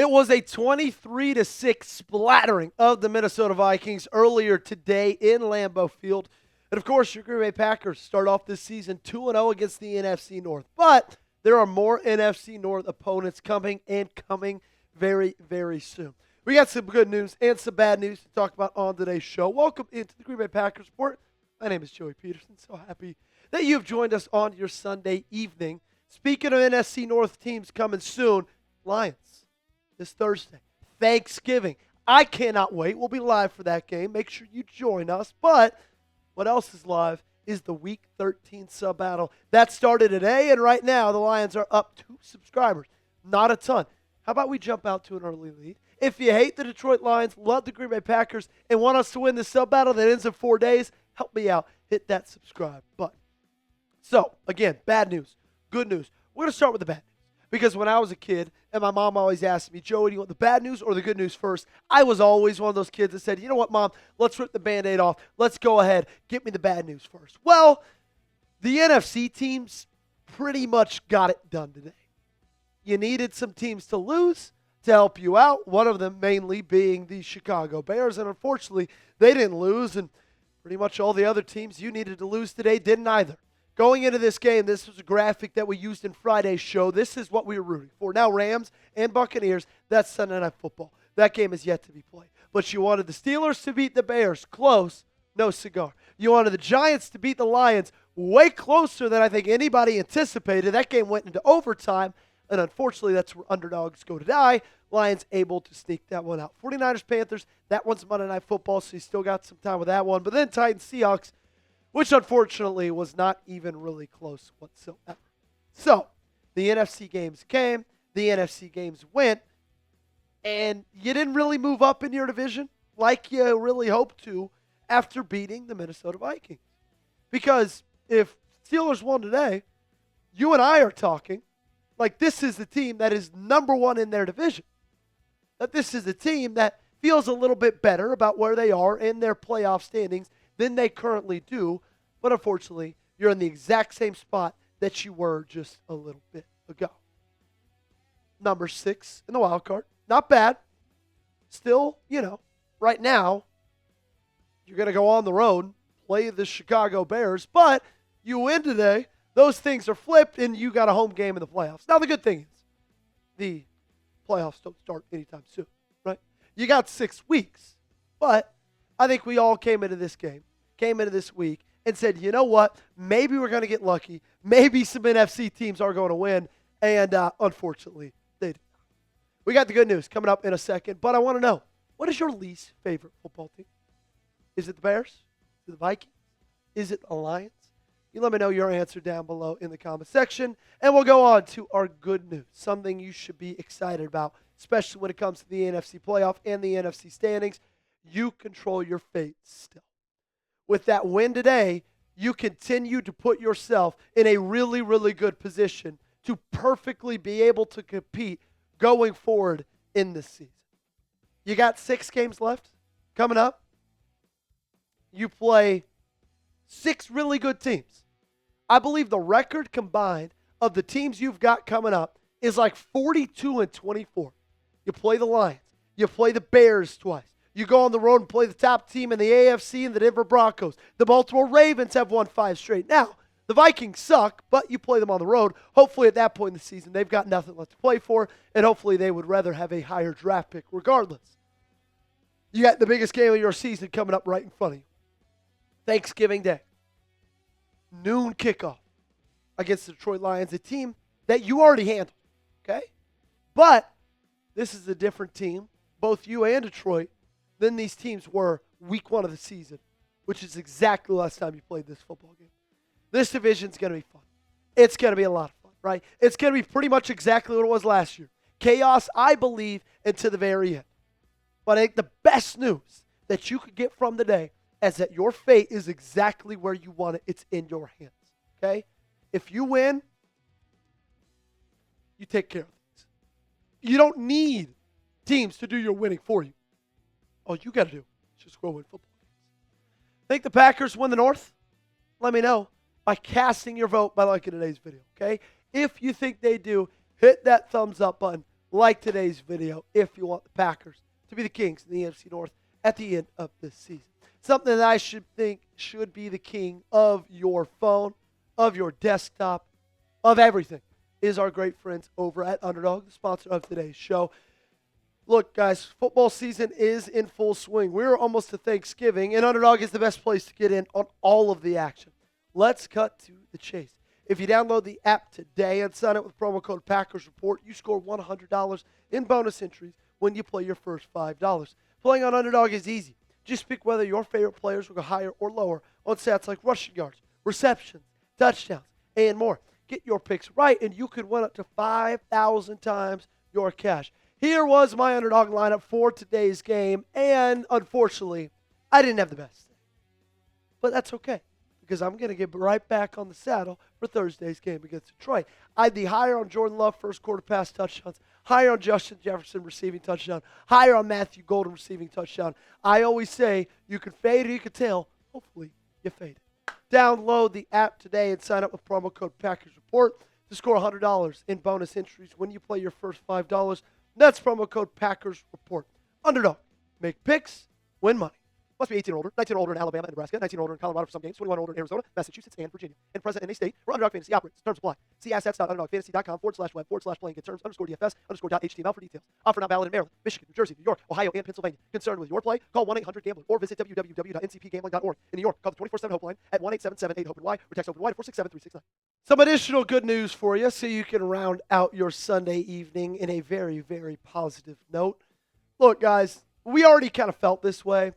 It was a 23-6 splattering of the Minnesota Vikings earlier today in Lambeau Field. And, of course, your Green Bay Packers start off this season 2-0 against the NFC North. But there are more NFC North opponents coming very, very soon. We got some good news and some bad news to talk about on today's show. Welcome into the Green Bay Packers Report. My name is Joey Petersen. So happy that you've joined us on your Sunday evening. Speaking of NFC North teams coming soon, Lions this Thursday. Thanksgiving. I cannot wait. We'll be live for that game. Make sure you join us. But what else is live is the Week 13 sub-battle. That started today, and right now the Lions are up 2 subscribers. Not a ton. How about we jump out to an early lead? If you hate the Detroit Lions, love the Green Bay Packers, and want us to win the sub-battle that ends in 4 days, help me out. Hit that subscribe button. So, again, bad news, good news. We're going to start with the bad news. Because when I was a kid, and my mom always asked me, Joey, do you want the bad news or the good news first? I was always one of those kids that said, you know what, Mom, let's rip the Band-Aid off. Let's go ahead. Get me the bad news first. Well, the NFC teams pretty much got it done today. You needed some teams to lose to help you out, one of them mainly being the Chicago Bears, and unfortunately, they didn't lose, and pretty much all the other teams you needed to lose today didn't either. Going into this game, this was a graphic that we used in Friday's show. This is what we were rooting for. Now, Rams and Buccaneers, that's Sunday Night Football. That game is yet to be played. But you wanted the Steelers to beat the Bears. Close, no cigar. You wanted the Giants to beat the Lions. Way closer than I think anybody anticipated. That game went into overtime, and unfortunately, that's where underdogs go to die. Lions able to sneak that one out. 49ers, Panthers, that one's Monday Night Football, so you still got some time with that one. But then Titans, Seahawks, which unfortunately was not even really close whatsoever. So, the NFC games came, the NFC games went, and you didn't really move up in your division like you really hoped to after beating the Minnesota Vikings. Because if Steelers won today, you and I are talking like this is the team that is number one in their division. That this is a team that feels a little bit better about where they are in their playoff standings than they currently do, but unfortunately, you're in the exact same spot that you were just a little bit ago. Number 6 in the wild card. Not bad. Still, right now, you're going to go on the road, play the Chicago Bears, but you win today, those things are flipped, and you got a home game in the playoffs. Now, the good thing is, the playoffs don't start anytime soon, right? You got 6 weeks, but I think we all came into this week, and said, you know what, maybe we're going to get lucky. Maybe some NFC teams are going to win, and unfortunately, they did not. We got the good news coming up in a second, but I want to know, what is your least favorite football team? Is it the Bears? Is it the Vikings? Is it the Lions? You let me know your answer down below in the comment section, and we'll go on to our good news, something you should be excited about, especially when it comes to the NFC Playoff and the NFC standings. You control your fate still. With that win today, you continue to put yourself in a really, really good position to perfectly be able to compete going forward in this season. You got 6 games left coming up. You play 6 really good teams. I believe the record combined of the teams you've got coming up is like 42-24. You play the Lions. You play the Bears twice. You go on the road and play the top team in the AFC and the Denver Broncos. The Baltimore Ravens have won 5 straight. Now, the Vikings suck, but you play them on the road. Hopefully at that point in the season, they've got nothing left to play for, and hopefully they would rather have a higher draft pick regardless. You got the biggest game of your season coming up right in front of you. Thanksgiving Day. Noon kickoff against the Detroit Lions, a team that you already handled, okay? But this is a different team, both you and Detroit, than these teams were week 1 of the season, which is exactly the last time you played this football game. This division's going to be fun. It's going to be a lot of fun, right? It's going to be pretty much exactly what it was last year. Chaos, I believe, until the very end. But I think the best news that you could get from today is that your fate is exactly where you want it. It's in your hands, okay? If you win, you take care of things. You don't need teams to do your winning for you. All you got to do is just go win football games. Think the Packers win the North? Let me know by casting your vote by liking today's video, okay? If you think they do, hit that thumbs up button. like today's video if you want the Packers to be the Kings in the NFC North at the end of this season. Something that I think should be the king of your phone, of your desktop, of everything, is our great friends over at Underdog, the sponsor of today's show. Look, guys, football season is in full swing. We're almost to Thanksgiving, and Underdog is the best place to get in on all of the action. Let's cut to the chase. If you download the app today and sign up with promo code PackersReport, you score $100 in bonus entries when you play your first $5. Playing on Underdog is easy. Just pick whether your favorite players will go higher or lower on stats like rushing yards, receptions, touchdowns, and more. Get your picks right, and you could win up to 5,000 times your cash. Here was my Underdog lineup for today's game, and unfortunately, I didn't have the best day. But that's okay, because I'm going to get right back on the saddle for Thursday's game against Detroit. I had the higher on Jordan Love first quarter pass touchdowns, higher on Justin Jefferson receiving touchdown, higher on Matthew Golden receiving touchdown. I always say you can fade or you can tail. Hopefully, you fade it. Download the app today and sign up with promo code PackersReport to score $100 in bonus entries when you play your first $5. That's promo code PackersReport. Underdog. Make picks, win money. Must be 18 or older, 19 or older in Alabama and Nebraska, 19 or older in Colorado for some games, 21 or older in Arizona, Massachusetts, and Virginia. And present in a state where Underdog Fantasy operates. Terms apply. See assets.underdogfantasy.com/web/playing-get-terms_DFS_.html for details. Offer not valid in Maryland, Michigan, New Jersey, New York, Ohio, and Pennsylvania. Concerned with your play? Call 1-800-GAMBLER or visit www.ncpgambling.org. In New York, call the 24/7 helpline at 1-877-8-HOPE-NY or text OPENY to 467-369. Some additional good news for you so you can round out your Sunday evening in a very, very positive note. Look, guys, we already kind of felt this way.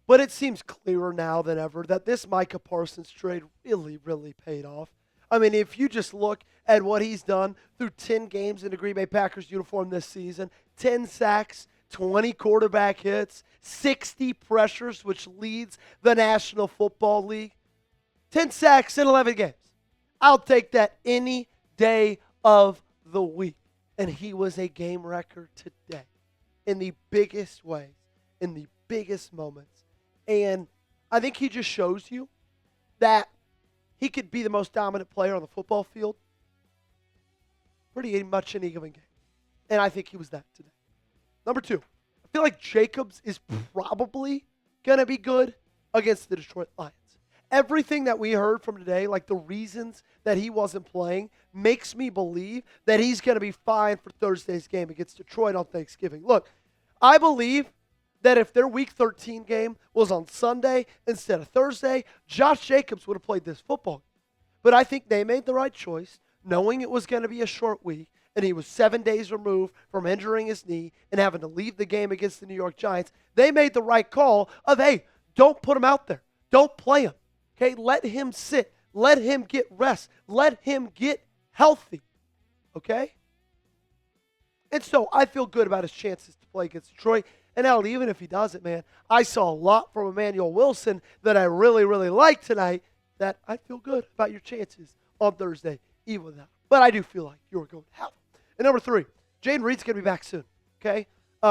But it seems clearer now than ever that this Micah Parsons trade really, really paid off. I mean, if you just look at what he's done through 10 games in the Green Bay Packers uniform this season, 10 sacks, 20 quarterback hits, 60 pressures, which leads the National Football League, 10 sacks in 11 games. I'll take that any day of the week. And he was a game wrecker today in the biggest ways, in the biggest moments. And I think he just shows you that he could be the most dominant player on the football field pretty much any given game. And I think he was that today. Number 2, I feel like Jacobs is probably going to be good against the Detroit Lions. Everything that we heard from today, like the reasons that he wasn't playing, makes me believe that he's going to be fine for Thursday's game against Detroit on Thanksgiving. Look, I believe that if their Week 13 game was on Sunday instead of Thursday, Josh Jacobs would have played this football. But I think they made the right choice, knowing it was going to be a short week, and he was 7 days removed from injuring his knee and having to leave the game against the New York Giants. They made the right call of, hey, don't put him out there. Don't play him. Okay, let him sit. Let him get rest. Let him get healthy. Okay? And so I feel good about his chances to play against Detroit. And hell, even if he doesn't, man, I saw a lot from Emmanuel Wilson that I really, really liked tonight that I feel good about your chances on Thursday, even without. But I do feel like you're going to have them. And number 3, Jayden Reed's going to be back soon, okay?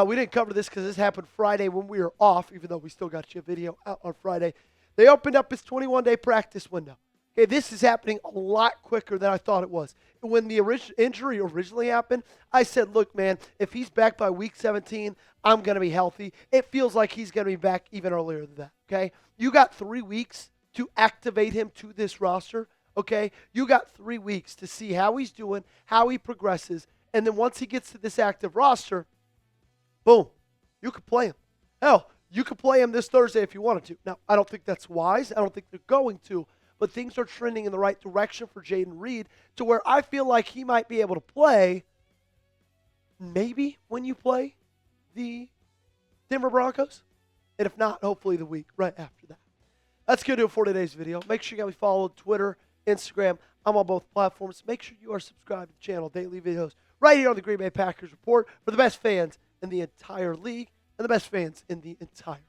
We didn't cover this because this happened Friday when we were off, even though we still got you a video out on Friday. They opened up his 21-day practice window. Okay, this is happening a lot quicker than I thought it was. When the injury originally happened, I said, look, man, if he's back by week 17, I'm going to be healthy. It feels like he's going to be back even earlier than that, okay? You got 3 weeks to activate him to this roster, okay? You got 3 weeks to see how he's doing, how he progresses, and then once he gets to this active roster, boom, you could play him. Hell, you could play him this Thursday if you wanted to. Now, I don't think that's wise. I don't think they're going to. But things are trending in the right direction for Jayden Reed to where I feel like he might be able to play maybe when you play the Denver Broncos. And if not, hopefully the week right after that. That's going to do it for today's video. Make sure you got me followed Twitter, Instagram. I'm on both platforms. Make sure you are subscribed to the channel. Daily videos right here on the Green Bay Packers Report for the best fans in the entire league and the best fans in the entire